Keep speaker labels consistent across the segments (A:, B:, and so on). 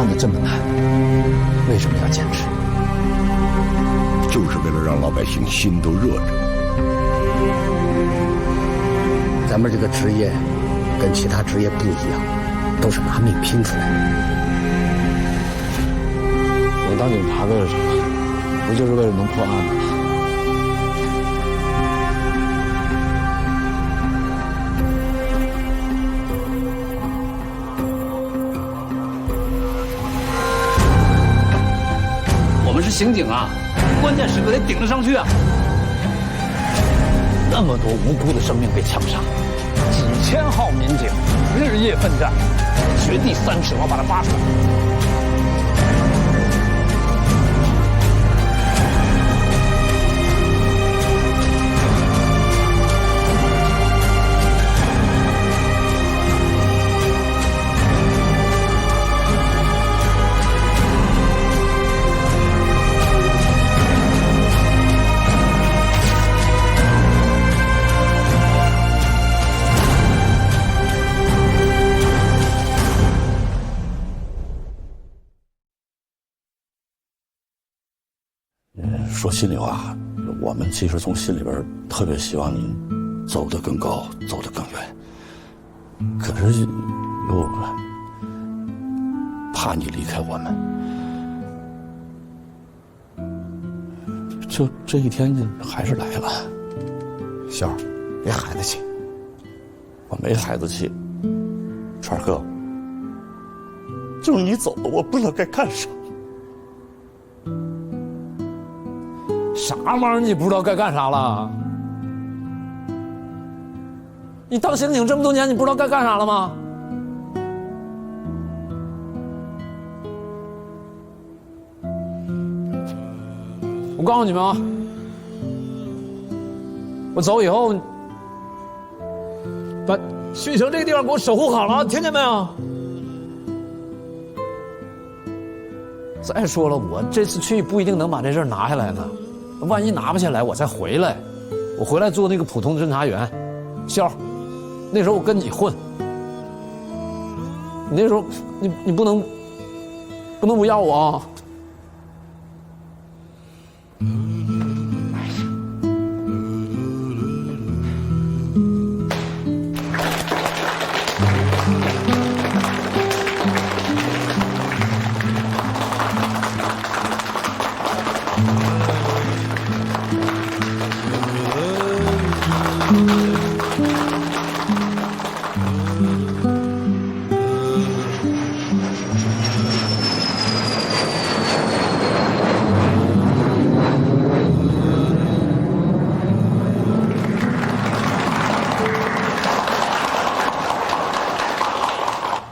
A: 办的这么难，为什么要坚持？
B: 就是为了让老百姓心都热着。
C: 咱们这个职业跟其他职业不一样，都是拿命拼出来的。
A: 我当警察为了什么？不就是为了能破案吗？
D: 我们是刑警啊，关键时刻得顶得上去啊！
A: 那么多无辜的生命被枪杀，几千号民警日夜奋战，掘地3尺，我要把它挖出来。
E: 说心里话，我们其实从心里边特别希望您走得更高，走得更远，可是又怕你离开我们。就这一天还是来了。
C: 秀儿，别孩子气。
E: 我没孩子气，川哥，就是你走了，我不知道该干啥。
A: 啥玩意儿？你不知道该干啥了？你当刑警这么多年，你不知道该干啥了吗？我告诉你们啊，我走以后，把旭城这个地方给我守护好了，听见没有？再说了，我这次去不一定能把这事儿拿下来呢。万一拿不下来，我再回来。我回来做那个普通侦查员。肖，那时候我跟你混，你那时候你不能不要我啊！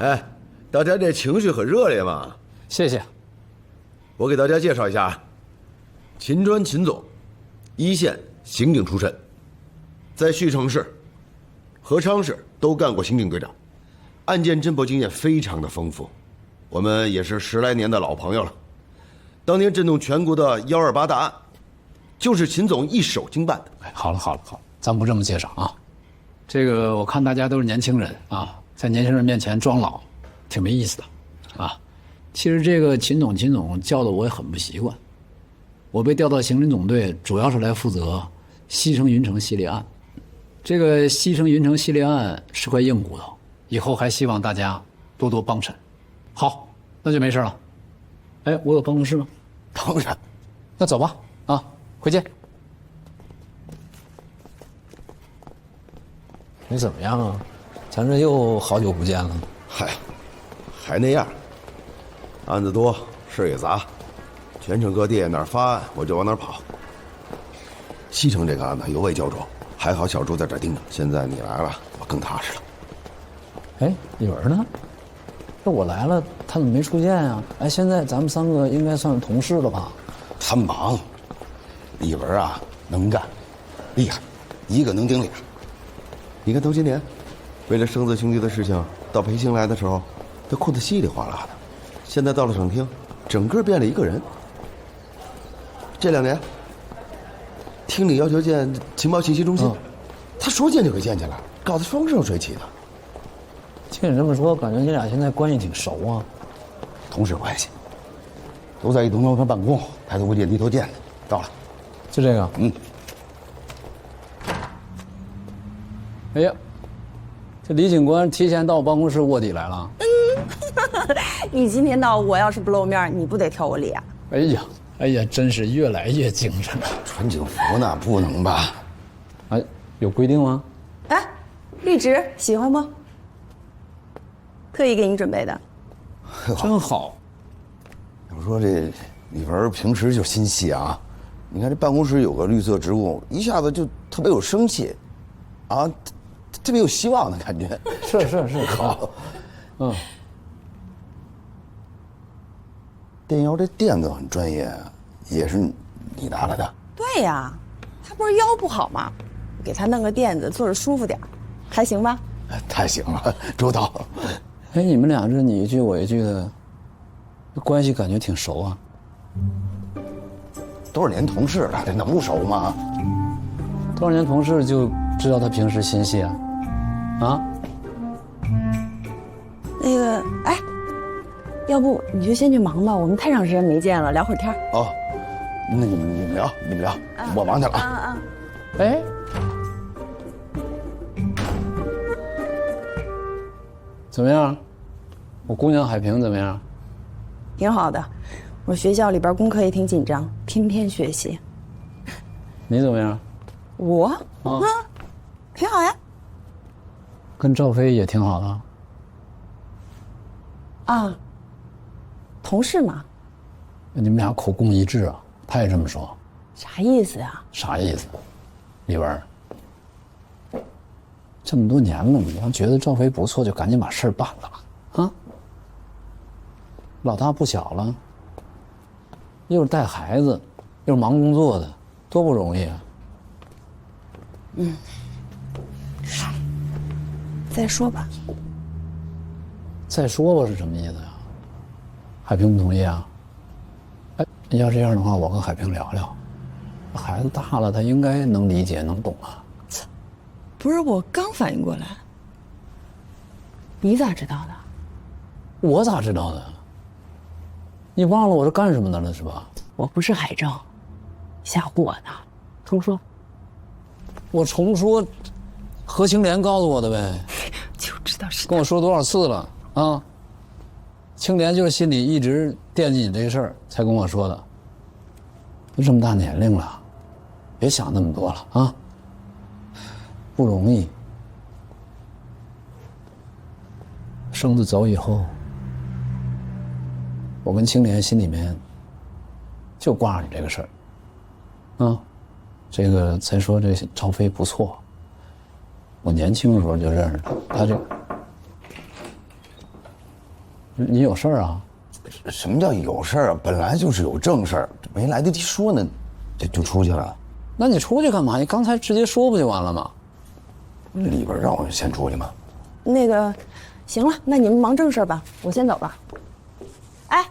F: 哎，大家这情绪很热烈嘛。
A: 谢谢。
F: 我给大家介绍一下啊，秦专秦总，一线刑警出身，在旭城市、合昌市都干过刑警队长，案件侦破经验非常的丰富，我们也是10来年的老朋友了。当年震动全国的128大案，就是秦总一手经办的。
A: 哎，好了，咱不这么介绍啊。这个我看大家都是年轻人啊，在年轻人面前装老，挺没意思的，啊。其实这个秦总叫的我也很不习惯。我被调到刑侦总队，主要是来负责西城云城系列案。这个西城云城系列案是块硬骨头，以后还希望大家多多帮衬。好，那就没事了。哎，我有办公室吗？
E: 当然。
A: 那走吧，啊，回见。你怎么样啊？咱这又好久不见了。
F: 嗨，还那样。案子多，事也杂，全省各地哪儿发案我就往哪儿跑。西城这个案子尤为焦灼，还好小朱在这儿盯着。现在你来了，我更踏实了。
A: 哎，李文呢？这我来了，他怎么没出现呀？哎，现在咱们3个应该算是同事了吧？
E: 他忙，李文啊能干，厉害，一个能顶俩。
F: 你看头些年，为了生子兄弟的事情，到培兴来的时候，都哭得稀里哗啦的。现在到了省厅，整个变了一个人。这2年，厅里要求建情报信息中心，他说建就给建起来，搞得风生水起的。
A: 听你这么说，感觉你俩现在关系挺熟啊。
C: 同事关系，都在一栋楼上办公，抬头不见低头见的。到了，
A: 就这个。哎呀，这李警官提前到我办公室卧底来了。
G: 你今天到，我要是不露面，你不得挑我理啊？
A: 哎呀，真是越来越精神了。
C: 穿警服呢，不能吧？
A: 哎，有规定吗？
G: 哎，绿植喜欢不？特意给你准备的。
A: 真好。
C: 我说这李文平时就心细啊，你看这办公室有个绿色植物，一下子就特别有生气，啊，特别有希望的感觉。
A: 是好。
C: 电窑这垫子很专业，也是你拿来的？
G: 对呀，他不是腰不好吗？给他弄个垫子，坐着舒服点，还行吧？
C: 太行了，周到。
A: 哎，你们俩这你一句我一句的，关系感觉挺熟啊。
C: 多少年同事了，这能不熟吗？
A: 多少年同事就知道他平时心细啊？啊？
G: 那个，哎，要不你就先去忙吧，我们太长时间没见了，聊会儿天。
C: 哦，那你们聊，我忙去了啊。
A: 哎，怎么样？我姑娘海平怎么样？
G: 挺好的，我学校里边功课也挺紧张，天天学习。
A: 你怎么样？
G: 我挺好呀。
A: 跟赵飞也挺好的。
G: 啊，同事嘛。
A: 你们俩口供一致啊？他也这么说。
G: 啥意思呀？
A: 啥意思？李文，这么多年了，你要觉得赵飞不错，就赶紧把事儿办了啊！老大不小了，又是带孩子，又是忙工作的，多不容易啊！
G: 再说吧。
A: 再说吧是什么意思呀？海平不同意啊？哎，要这样的话，我跟海平聊聊。孩子大了，他应该能理解、能懂啊。
G: 不是，我刚反应过来。你咋知道的？
A: 我咋知道的？你忘了我是干什么的了是吧？
G: 我不是海政，吓唬我呢。重说。
A: 我重说，何青莲告诉我的呗。
G: 就知道是。
A: 跟我说多少次了啊？青莲就是心里一直惦记你这事儿，才跟我说的。都这么大年龄了，别想那么多了啊！不容易。生子走以后，我跟青莲心里面就挂着你这个事儿啊。这个再说这赵飞不错，我年轻的时候就认识他，他这你有事儿啊？
C: 什么叫有事儿啊？本来就是有正事儿，没来得及说呢，就出去了。
A: 那你出去干嘛？你刚才直接说不就完了吗？
C: 里边让我先出去吗？
G: 那个，行了，那你们忙正事吧，我先走了。哎，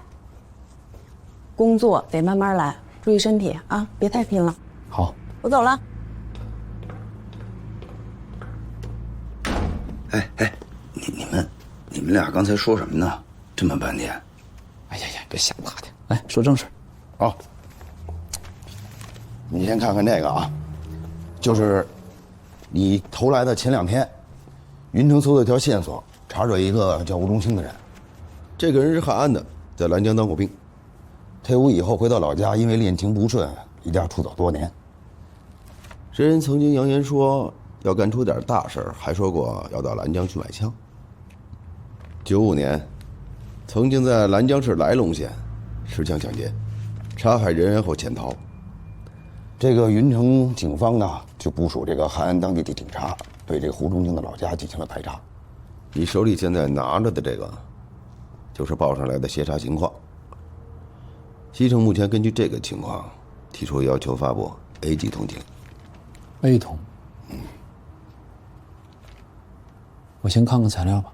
G: 工作得慢慢来，注意身体啊，别太拼了。
A: 好，
G: 我走了。
C: 哎，你们俩刚才说什么呢？这么半天。
A: 哎呀，别瞎打听，来说正事。
C: 哦，你先看看这个啊，就是你投来的前2天，云城搜到一条线索，查找一个叫吴忠清的人。
F: 这个人是汉安的，在兰江当过兵，
C: 退伍以后回到老家，因为恋情不顺，离家出走多年。
F: 这人曾经扬言说要干出点大事儿，还说过要到兰江去买枪。95年，曾经在兰江市来龙县持枪抢劫，杀害人后潜逃。
C: 这个云城警方呢，就部署这个汉安当地的警察，对这个胡忠清的老家进行了排查。
F: 你手里现在拿着的这个，就是报上来的协查情况。西城目前根据这个情况，提出要求发布 A 级通缉令。
A: A 通，我先看看材料吧。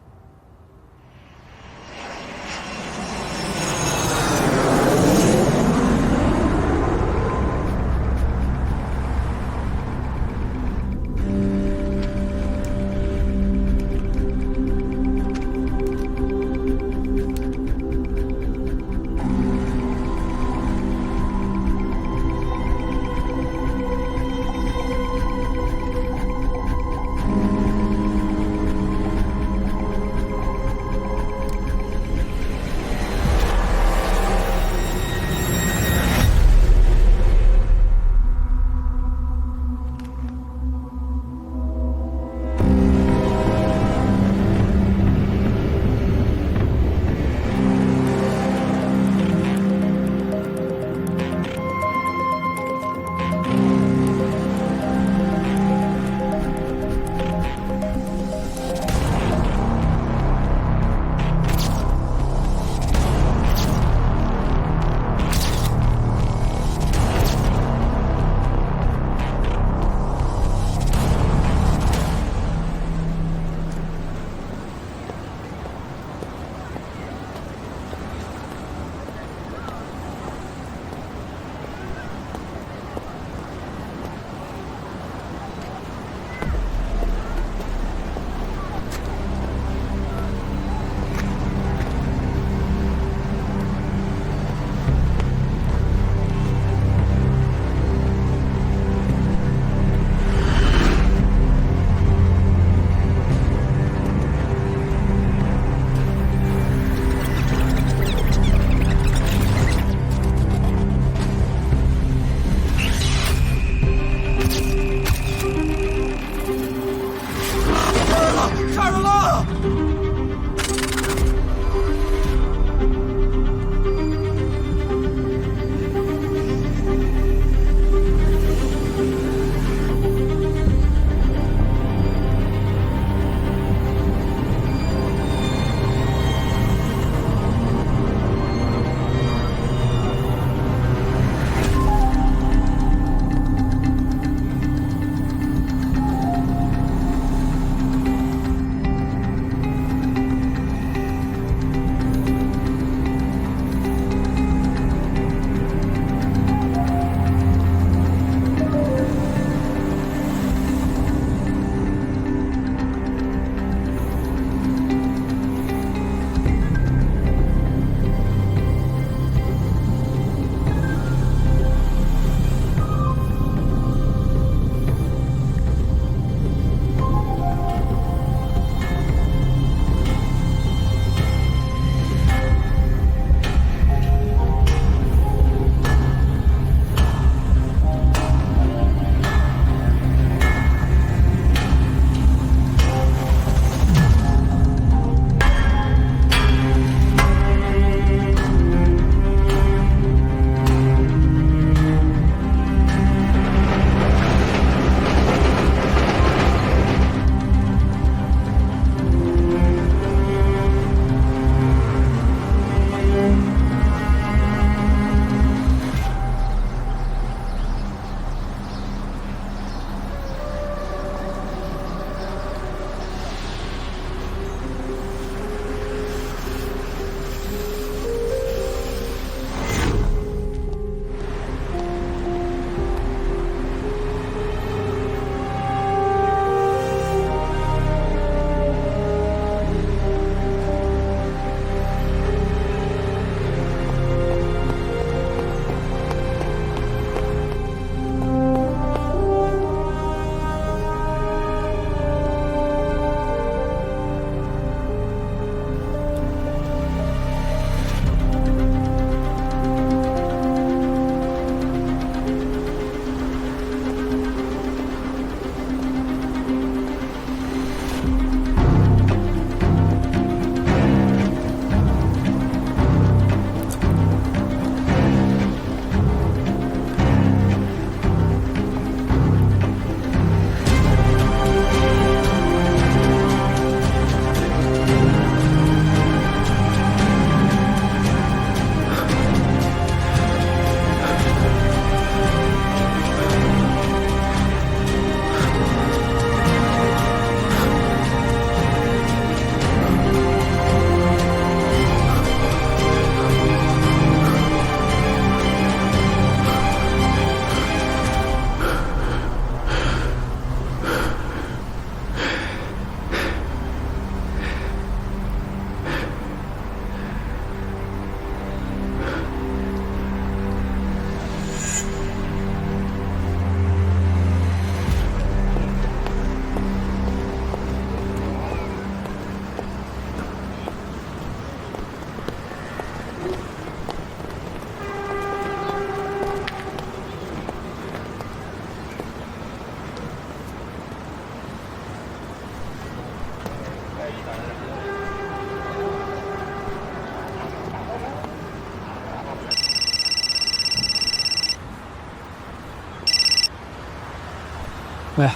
A: 喂，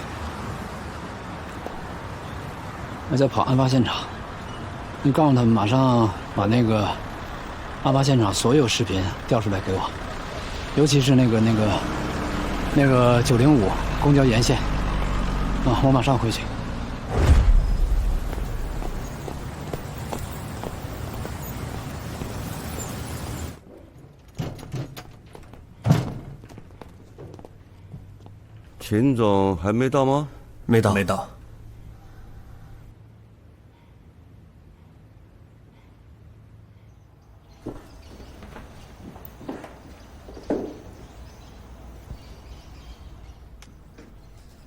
A: 我在跑案发现场，你告诉他们马上把那个案发现场所有视频调出来给我，尤其是那个905公交沿线。啊，我马上回去。
B: 秦总还没到吗？
H: 没到。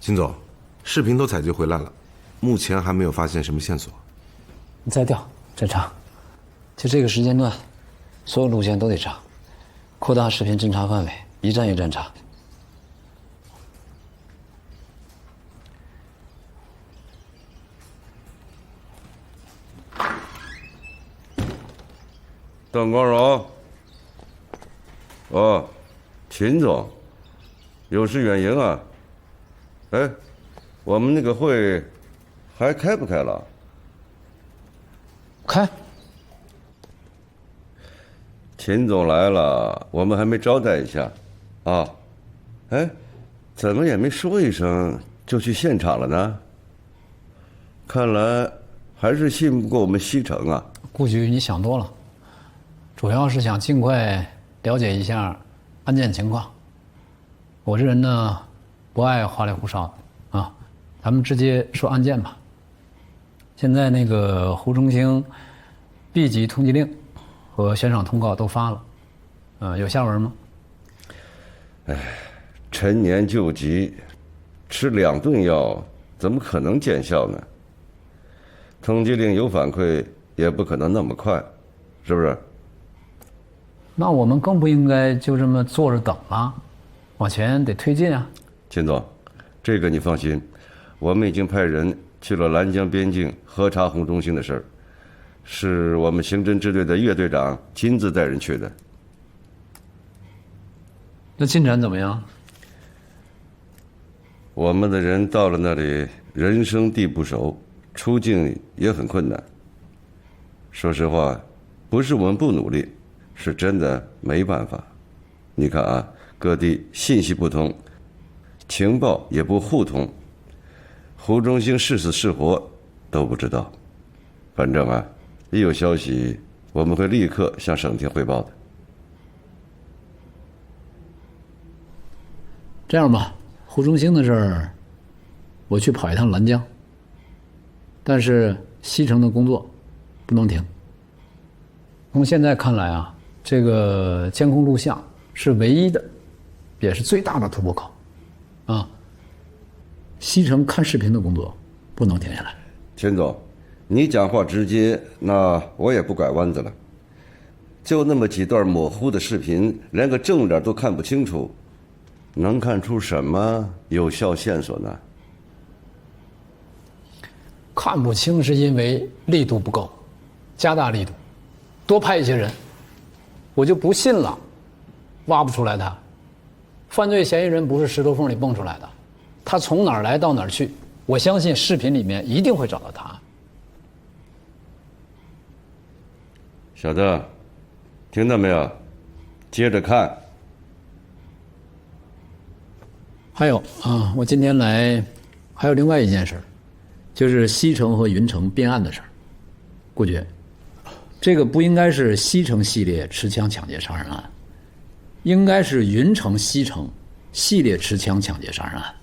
F: 秦总，视频都采集回来了，目前还没有发现什么线索。
A: 你再调再查，就这个时间段，所有路线都得查，扩大视频侦查范围，一站一站查。
B: 邓光荣。哦，秦总，有失远迎啊。哎，我们那个会还开不开了？
A: 开。
B: 秦总来了，我们还没招待一下，啊？哎，怎么也没说一声就去现场了呢？看来还是信不过我们西城啊。
A: 顾局，你想多了，主要是想尽快了解一下案件情况。我这人呢，不爱花里胡哨的啊，咱们直接说案件吧。现在那个胡忠兴 B 级通缉令和悬赏通告都发了，有下文吗？
B: 陈年旧疾，吃2顿药怎么可能见效呢？通缉令有反馈，也不可能那么快，是不是？
A: 那我们更不应该就这么坐着等了，往前得推进啊。
B: 秦总，这个你放心，我们已经派人去了兰江边境核查胡忠兴的事儿，是我们刑侦支队的岳队长亲自带人去的。
A: 那进展怎么样？
B: 我们的人到了那里，人生地不熟，出境也很困难。说实话，不是我们不努力，是真的没办法。你看啊，各地信息不通，情报也不互通，胡忠兴是死是活都不知道。反正啊，一有消息，我们会立刻向省厅汇报的。
A: 这样吧，胡忠兴的事儿，我去跑一趟兰江。但是西城的工作不能停。从现在看来啊，这个监控录像是唯一的，也是最大的突破口，啊，西城看视频的工作不能停下来。
B: 秦总，你讲话直接，那我也不拐弯子了。就那么几段模糊的视频，连个正脸都看不清楚，能看出什么有效线索呢？
A: 看不清是因为力度不够，加大力度，多派一些人，我就不信了，挖不出来他。犯罪嫌疑人不是石头缝里蹦出来的，他从哪儿来到哪儿去，我相信视频里面一定会找到他。
B: 小邓，听到没有？接着看。
A: 还有啊，我今天来还有另外一件事，就是西城和云城并案的事儿。顾局，这个不应该是西城系列持枪抢劫杀人案，应该是云城西城系列持枪抢劫杀人案。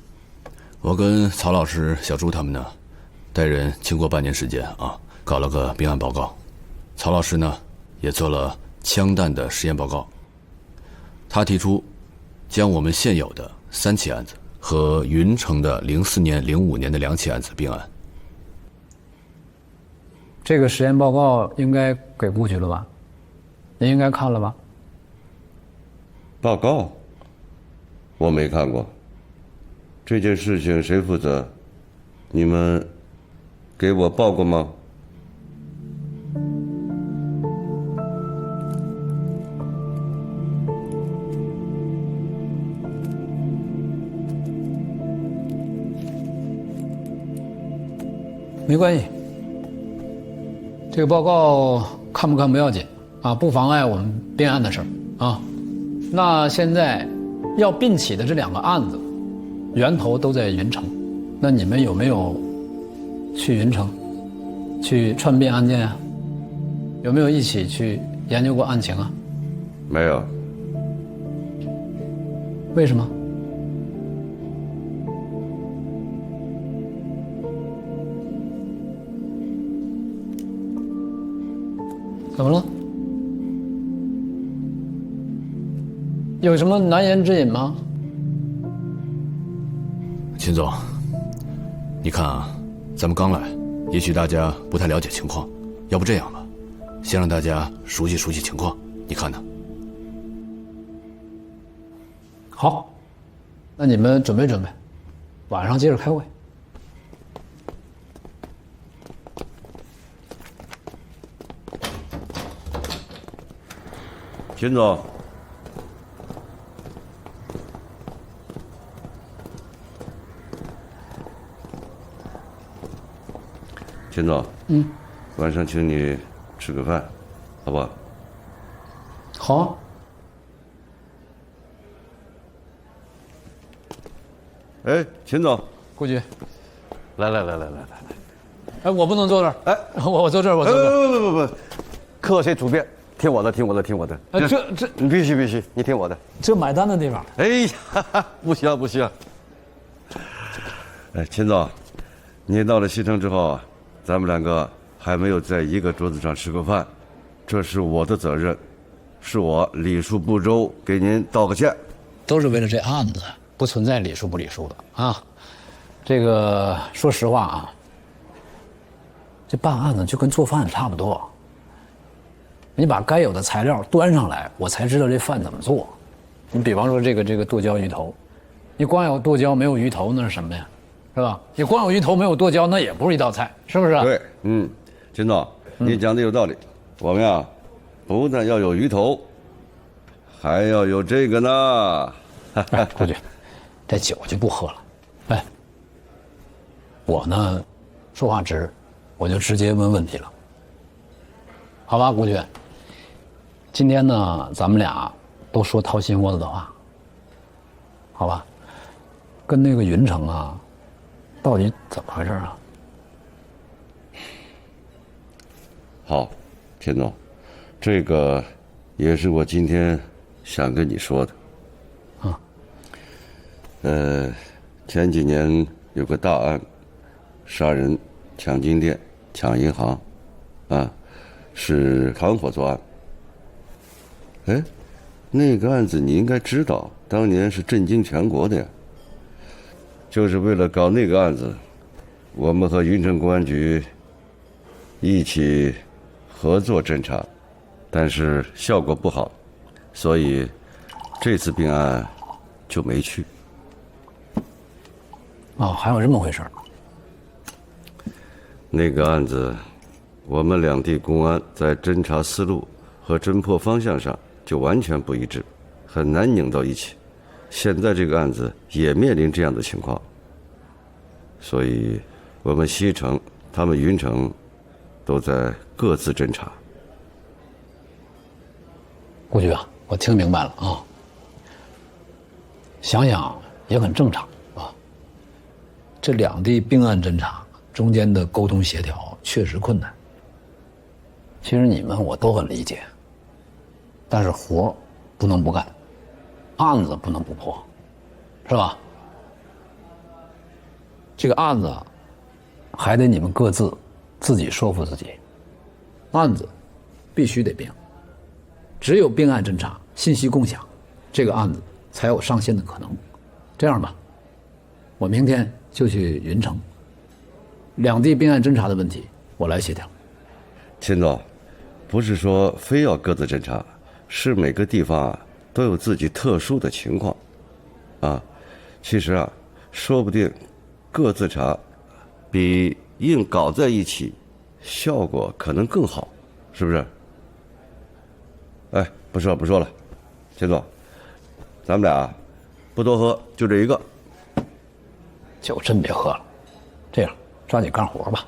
E: 我跟曹老师、小朱他们呢，带人经过半年时间啊，搞了个并案报告。曹老师呢，也做了枪弹的实验报告。他提出，将我们现有的3起案子和云城的04年、05年的2起案子并案。
A: 这个实验报告应该给顾局了吧？您应该看了吧？
B: 报告？我没看过。这件事情谁负责？你们给我报过吗？
A: 没关系，这个报告看不看不要紧啊，不妨碍我们编案的事儿啊。那现在要并起的这2个案子，源头都在云城，那你们有没有去云城去串并案件啊？有没有一起去研究过案情啊？
B: 没有。
A: 为什么？怎么了？有什么难言之隐吗？
E: 秦总，你看啊，咱们刚来，也许大家不太了解情况，要不这样吧，先让大家熟悉熟悉情况，你看呢？
A: 好，那你们准备准备，晚上接着开会。
B: 秦总，秦总，晚上请你吃个饭，好不好？
A: 好啊。
B: 哎，秦总，
A: 顾局，
H: 来，
A: 哎，我不能坐这儿，
H: 哎，
A: 我坐这儿，我坐这儿。
H: 不，客随主便，听我的。
A: 哎，这
H: 你必须，你听我的。
A: 这买单的地方。
H: 哎呀，不行。
B: 哎，秦总，你到了西城之后啊，咱们2个还没有在一个桌子上吃过饭，这是我的责任，是我礼数不周，给您道个歉。
A: 都是为了这案子，不存在礼数不礼数的啊。这个说实话啊，这办案子就跟做饭差不多。你把该有的材料端上来，我才知道这饭怎么做。你比方说这个剁椒鱼头，你光有剁椒没有鱼头那是什么呀？是吧？你光有鱼头没有剁椒，那也不是一道菜，是不是？
B: 对，秦总，你讲的有道理。我们呀，不但要有鱼头，还要有这个呢。
A: 哎，顾局，这酒就不喝了。哎，我呢，说话直，我就直接问问题了。好吧，顾局，今天呢，咱们俩都说掏心窝子的话，好吧？跟那个云城啊，到底怎么回事啊？
B: 好，秦总，这个也是我今天想跟你说的。前几年有个大案，杀人、抢金店、抢银行，是团伙作案。哎，那个案子你应该知道，当年是震惊全国的呀。就是为了搞那个案子，我们和云城公安局一起合作侦查，但是效果不好，所以这次并案就没去。
A: 哦，还有这么回事儿。
B: 那个案子，我们两地公安在侦查思路和侦破方向上就完全不一致，很难拧到一起。现在这个案子也面临这样的情况，所以我们西城、他们云城都在各自侦查。
A: 顾局啊，我听明白了啊。想想也很正常啊。这两地并案侦查中间的沟通协调确实困难。其实你们我都很理解，但是活不能不干，案子不能不破，是吧？这个案子还得你们各自自己说服自己，案子必须得并，只有并案侦查、信息共享，这个案子才有上线的可能。这样吧，我明天就去云城，两地并案侦查的问题我来协调。
B: 秦总，不是说非要各自侦查，是每个地方都有自己特殊的情况，其实说不定各自查比硬搞在一起效果可能更好，是不是？哎，不说了，秦总，咱们俩不多喝，就这一个。
A: 酒真别喝了，这样抓紧干活吧。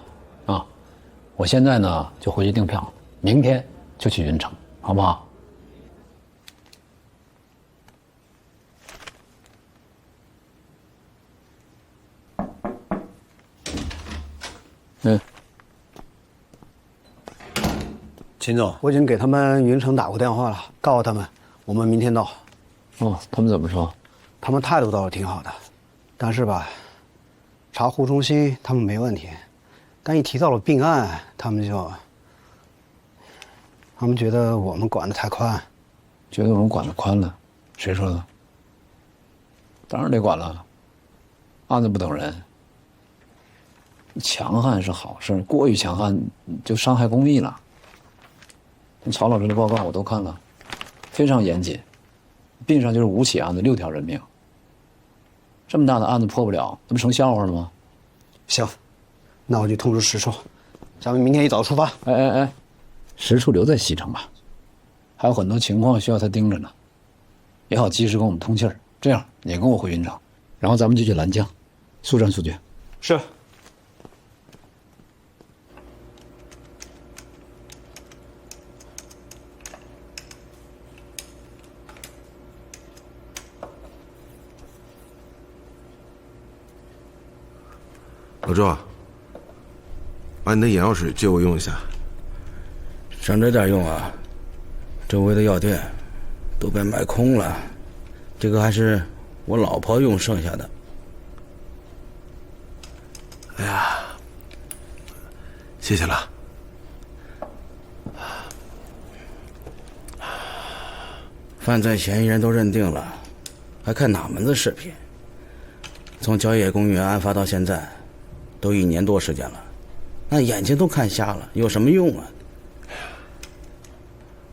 A: 我现在呢就回去订票，明天就去云城，好不好？
I: 秦总，我已经给他们云城打过电话了，告诉他们我们明天到。
A: 哦，他们怎么说？
I: 他们态度倒是挺好的，但是吧，查胡忠兴他们没问题，但一提到了并案，他们觉得我们管得太宽。
A: 觉得我们管得宽了？谁说的？当然得管了，案子不等人。强悍是好事，过于强悍就伤害公益了。曹老师的报告我都看了，非常严谨，并上就是5起案子，6条人命。这么大的案子破不了，那不成笑话了吗？
I: 行，那我就通知石处，咱们明天一早出发。
A: 哎，石处留在西城吧，还有很多情况需要他盯着呢，也好及时跟我们通气儿。这样，你跟我回云城，然后咱们就去兰江，速战速决。
I: 是。
F: 老周，把你的眼药水借我用一下。
J: 省着点用啊，周围的药店都被卖空了，这个还是我老婆用剩下的。
F: 哎呀，谢谢了。
J: 犯罪嫌疑人都认定了，还看哪门子视频？从郊野公园案发到现在，都1年多时间了，那眼睛都看瞎了，有什么用啊？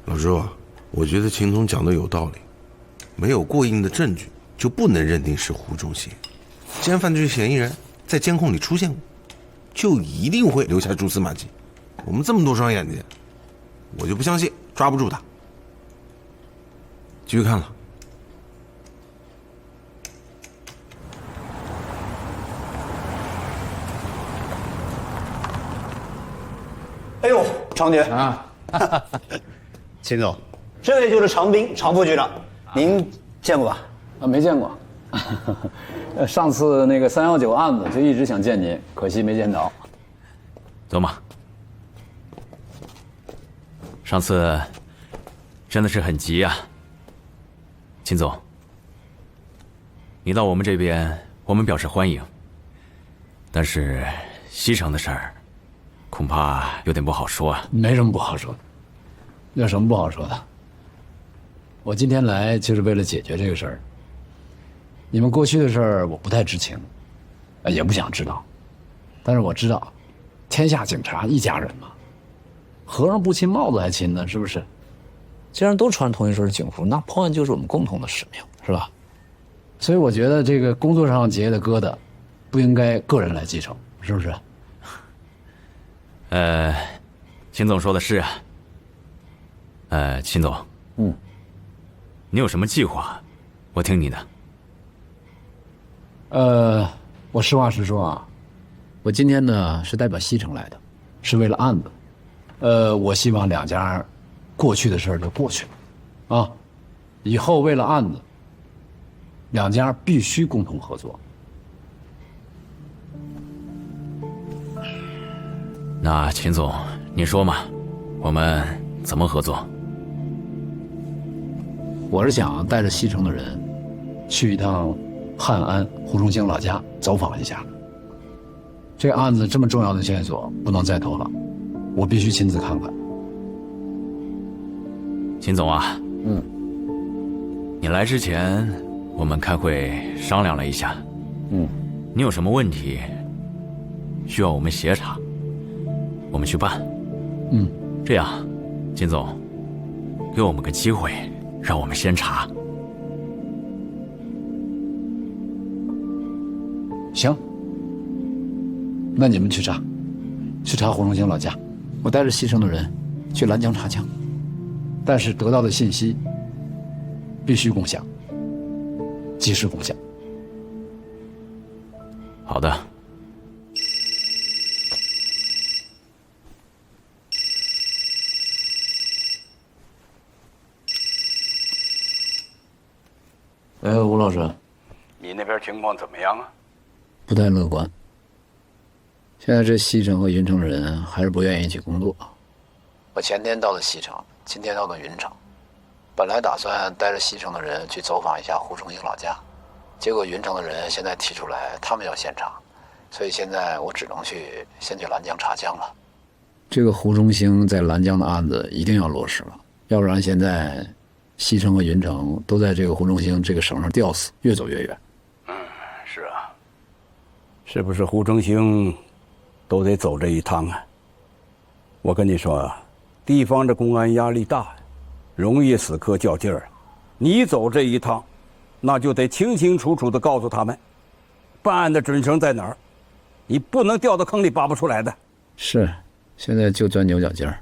F: 老周，我觉得秦总讲的有道理，没有过硬的证据就不能认定是胡忠兴。既然犯罪嫌疑人在监控里出现过，就一定会留下蛛丝马迹。我们这么多双眼睛，我就不相信抓不住他。继续看了。
I: 哎呦，常局
A: 啊，
I: 秦总，这位就是常斌，常副局长，您见过吧？
A: 啊，没见过。上次那个319案子就一直想见您，可惜没见着。
E: 走嘛。上次真的是很急呀，秦总，你到我们这边，我们表示欢迎。但是西城的事儿，恐怕有点不好说啊。
A: 没什么不好说的，有什么不好说的？我今天来就是为了解决这个事儿。你们过去的事儿我不太知情，也不想知道，但是我知道，天下警察一家人嘛，和尚不亲帽子还亲呢，是不是？既然都穿同一身警服，那破案就是我们共同的使命，是吧？所以我觉得这个工作上结的疙瘩，不应该个人来继承，是不是？
E: 秦总说的是啊。秦总，你有什么计划？我听你的。
A: 我实话实说啊，我今天呢是代表西城来的，是为了案子。我希望两家过去的事儿就过去了，啊，以后为了案子，两家必须共同合作。
E: 那秦总，你说嘛，我们怎么合作？
A: 我是想带着西城的人，去一趟汉安胡忠兴老家走访一下。这个案子这么重要的线索不能再拖了，我必须亲自看看。
E: 秦总啊，你来之前我们开会商量了一下，你有什么问题需要我们协查，我们去办。这样，秦总，给我们个机会，让我们先查。
A: 行，那你们去查，去查胡忠兴老家，我带着西城的人去兰江查枪，但是得到的信息必须共享，及时共享。
E: 好的。
A: 哎，吴老师，
E: 你那边情况怎么样啊？
A: 不太乐观。现在这西城和云城人还是不愿意一起工作。我前天到了西城，今天到了云城，本来打算带着西城的人去走访一下胡崇兴老家，结果云城的人现在提出来他们要现场，所以现在我只能先去兰江查江了。这个胡崇兴在兰江的案子一定要落实了，要不然现在西城和云城都在这个胡崇兴这个绳上吊死，越走越远。
E: 是啊。
K: 是不是胡崇兴都得走这一趟啊？我跟你说啊，地方的公安压力大，容易死磕较劲儿。你走这一趟，那就得清清楚楚地告诉他们，办案的准绳在哪儿，你不能掉到坑里拔不出来的。
A: 是，现在就钻牛角尖儿。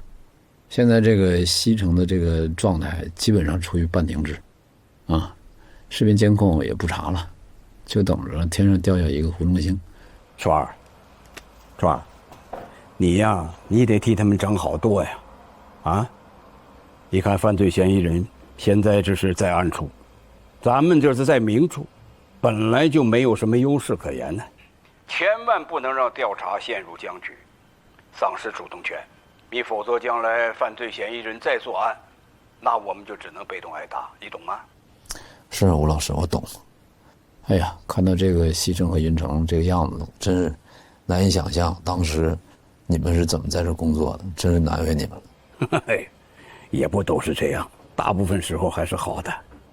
A: 现在这个西城的这个状态基本上处于半停滞，啊，视频监控也不查了，就等着天上掉下一个胡崇兴。
K: 川儿，你呀，你得替他们长好多呀，啊！你看犯罪嫌疑人现在这是在暗处，咱们这是在明处，本来就没有什么优势可言呢。千万不能让调查陷入僵局，丧失主动权。你否则将来犯罪嫌疑人再作案，那我们就只能被动挨打，你懂吗？
A: 是吴老师，我懂。哎呀，看到这个西城和云城这个样子，真是难以想象当时你们是怎么在这工作的，真是难为你们了。
K: 嘿，也不都是这样，大部分时候还是好的。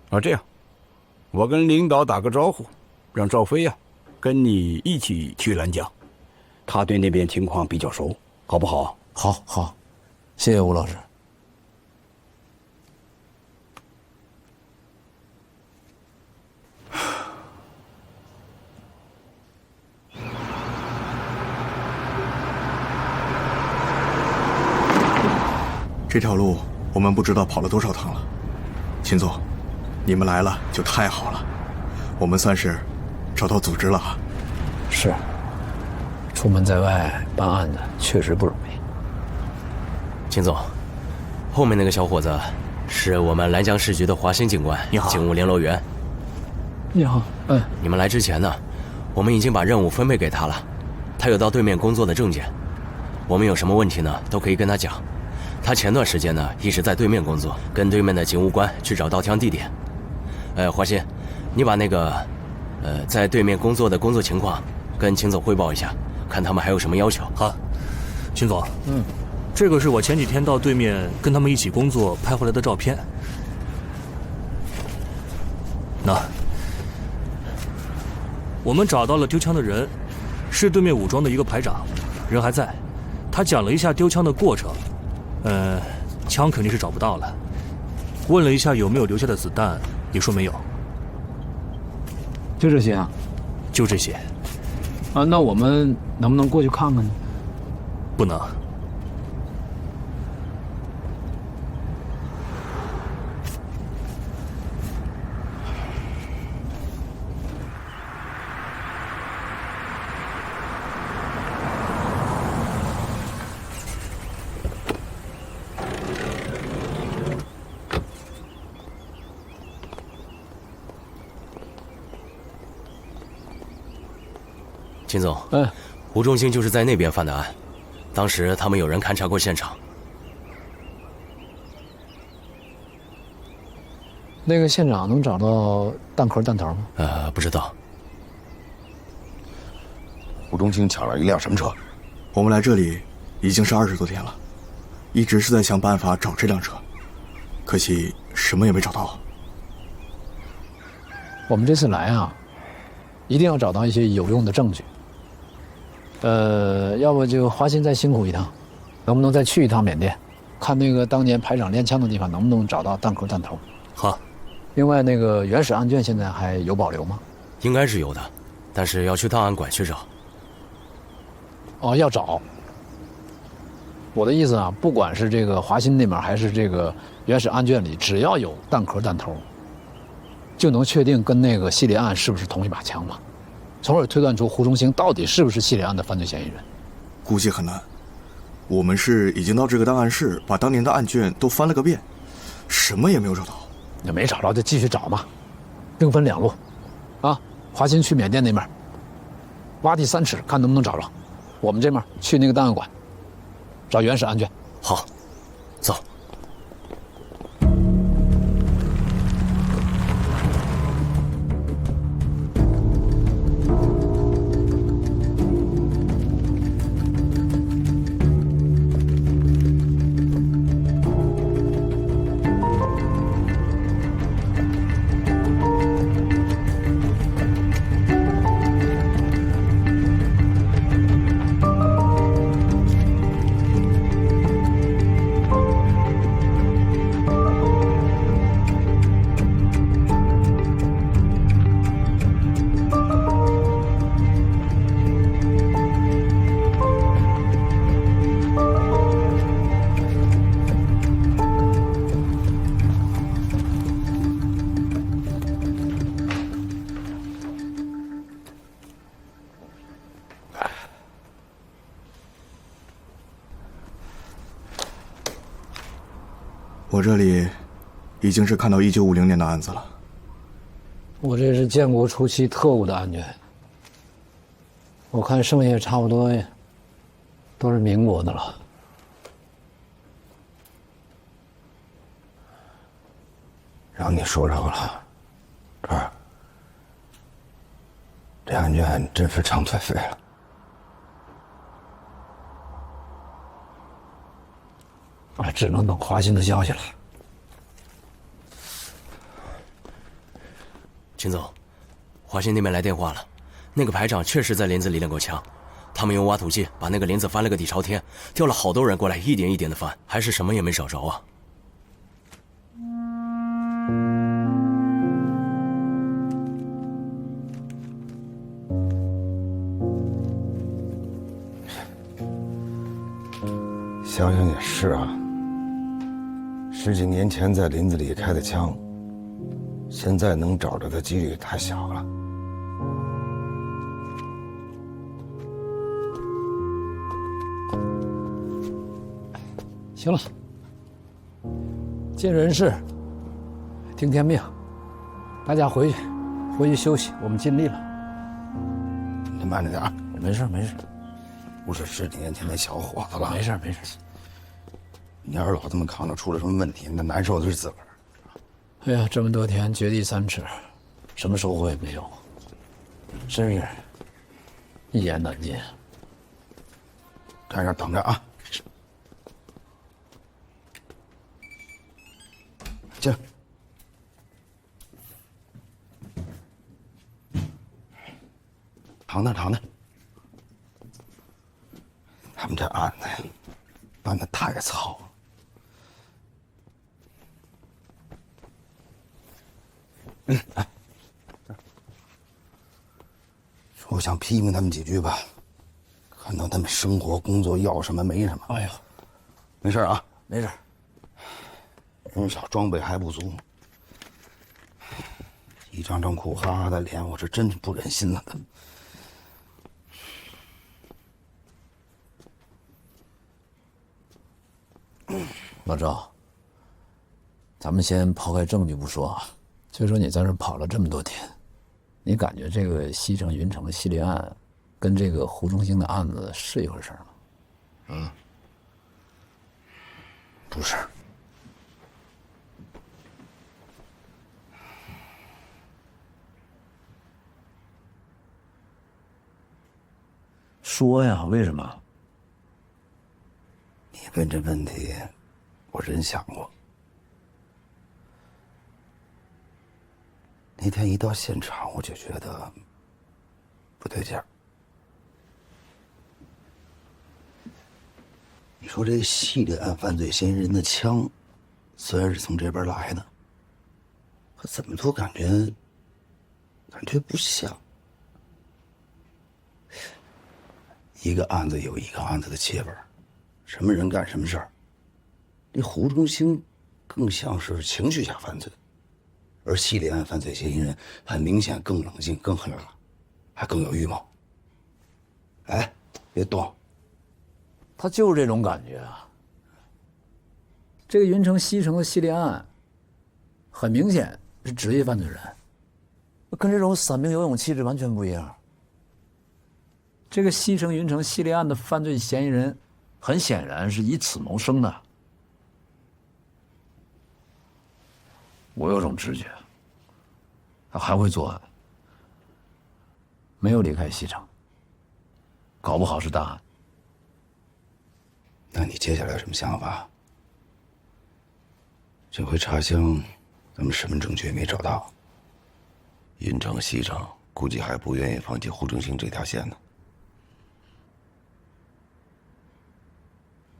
K: 啊，这样，我跟领导打个招呼，让赵飞呀，跟你一起去兰江，他对那边情况比较熟，好不好？
A: 好，谢谢吴老师。
L: 这条路我们不知道跑了多少趟了，秦总，你们来了就太好了，我们算是找到组织了啊。
A: 是，出门在外办案的确实不容易。
M: 秦总，后面那个小伙子是我们兰江市局的华兴警官，
L: 你好，
M: 警务联络员。
A: 你好，
M: 你们来之前呢，我们已经把任务分配给他了，他有到对面工作的证件，我们有什么问题呢，都可以跟他讲。他前段时间呢一直在对面工作，跟对面的警务官去找盗枪地点。华鑫，你把那个在对面工作的工作情况跟秦总汇报一下，看他们还有什么要求。
N: 好，秦总，这个是我前几天到对面跟他们一起工作拍回来的照片。那我们找到了丢枪的人，是对面武装的一个排长，人还在。他讲了一下丢枪的过程。枪肯定是找不到了。问了一下有没有留下的子弹，也说没有。
A: 就这些啊？
N: 就这些。
A: 啊，那我们能不能过去看看呢？
N: 不能。
M: 秦总，胡忠兴就是在那边犯的案，当时他们有人勘察过现场。
A: 那个现场能找到弹壳弹头吗？
M: 不知道。
C: 胡忠兴抢了一辆什么车？
L: 我们来这里已经是20多天了，一直是在想办法找这辆车，可惜什么也没找到。
A: 我们这次来啊，一定要找到一些有用的证据。要不就华鑫再辛苦一趟，能不能再去一趟缅甸，看那个当年排长练枪的地方能不能找到弹壳弹头？
N: 好。
A: 另外，那个原始案卷现在还有保留吗？
M: 应该是有的，但是要去档案馆去找。
A: 哦，要找。我的意思啊，不管是这个华鑫那边还是这个原始案卷里，只要有弹壳弹头，就能确定跟那个系列案是不是同一把枪嘛，从而推断出胡忠兴到底是不是系列案的犯罪嫌疑人。
L: 估计很难。我们是已经到这个档案室，把当年的案卷都翻了个遍，什么也没有找到。
A: 那没找着就继续找嘛。兵分2路，啊，华歆去缅甸那面挖地3尺，看能不能找着。我们这面去那个档案馆，找原始案卷。
M: 好，走。
L: 我这里已经是看到1950年的案子了。
A: 我这是建国初期特务的案卷，我看剩下差不多都是民国的了。
C: 让你说着了，这案卷真是长腿废了。
A: 只能等华歆的消息了。
M: 秦总，华歆那边来电话了，那个排长确实在林子里练过枪，他们用挖土机把那个林子翻了个底朝天，调了好多人过来，一点一点的翻，还是什么也没找着啊。
C: 想想也是啊，10几年前在林子里开的枪，现在能找着的几率太小了。
A: 行了，尽人事，听天命，大家回去休息，我们尽力了。
C: 你慢着点啊。
A: 没事没事，
C: 不是10几年前那小伙子了。
A: 没事。
C: 你要是老这么扛着，出了什么问题，那难受的是自个儿。
A: 哎呀，这么多天掘地3尺，什么收获也没有，真是一言难尽。
C: 站这等着啊！进来。躺那。他们这案子呀，办得太糙了。来，我想批评他们几句吧，看到他们生活工作要什么没什么。
A: 哎呀，
C: 没事啊，
A: 没事。
C: 人少，装备还不足，一张张苦哈哈的脸，我是真不忍心了。
A: 老赵，咱们先抛开证据不说啊，就说你在这跑了这么多天，你感觉这个西城云城系列案跟这个胡忠兴的案子是一回事吗？
C: 不是。
A: 说呀，为什么？
C: 你问这问题，我真想过。那天一到现场，我就觉得不对劲儿。你说这系列案犯罪嫌疑人的枪，虽然是从这边来的，可怎么都感觉不像。一个案子有一个案子的切本，什么人干什么事儿。这胡忠兴更像是情绪下犯罪，而系列案犯罪嫌疑人很明显更冷静、更狠辣，还更有预谋。哎，别动！
A: 他就是这种感觉啊。这个云城西城的系列案，很明显是职业犯罪人，跟这种散兵游勇气质完全不一样。这个西城云城系列案的犯罪嫌疑人，很显然是以此谋生的。我有种直觉，他还会作案，没有离开西城，搞不好是大案。
C: 那你接下来有什么想法？这回茶香，咱们什么证据也没找到。
B: 云城、西城估计还不愿意放弃胡正兴这条线呢。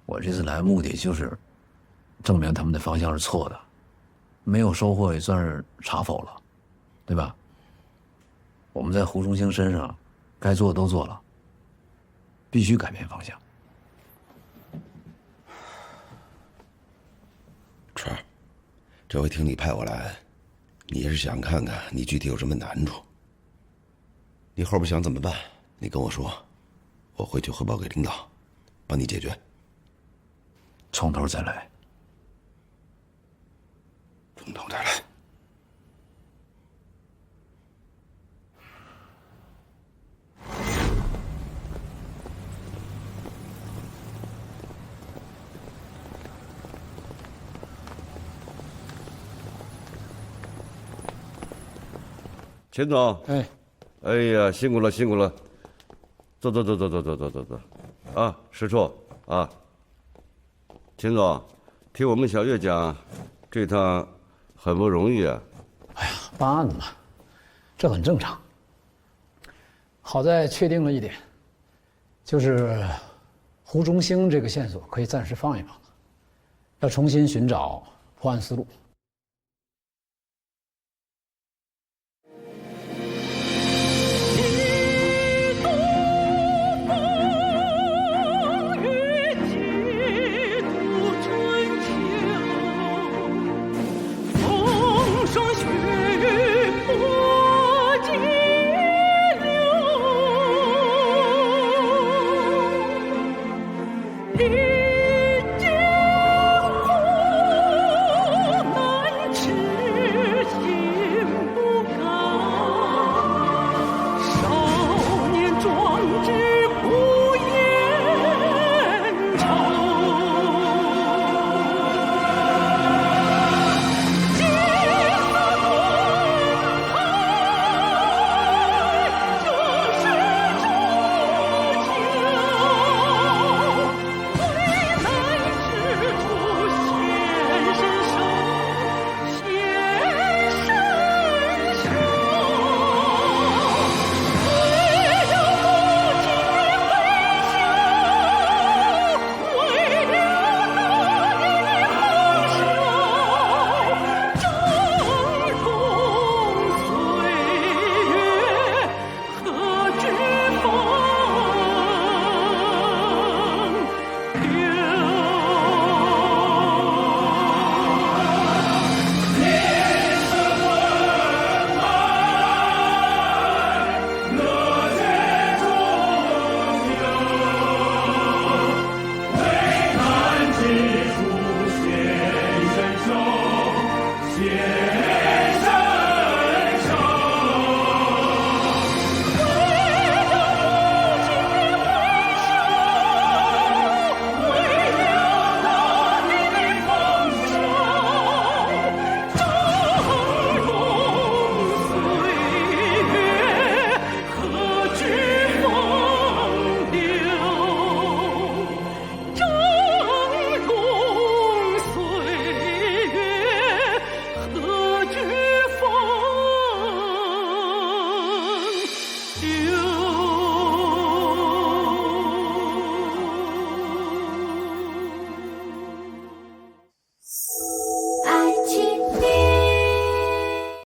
A: 我这次来目的就是证明他们的方向是错的，没有收获也算是查否了，对吧？我们在胡忠兴身上该做的都做了，必须改变方向。
B: 川儿，这回听你派我来，你也是想看看你具体有什么难处。你后边想怎么办？你跟我说，我回去汇报给领导，帮你解决。
A: 从头再来。
C: 从头再来。
B: 秦总，哎呀，辛苦了，辛苦了，走，啊，石处啊，秦总，听我们小岳讲，这趟很不容易啊。
A: 哎呀，办案子嘛，这很正常。好在确定了一点，就是胡忠兴这个线索可以暂时放一放了，要重新寻找破案思路。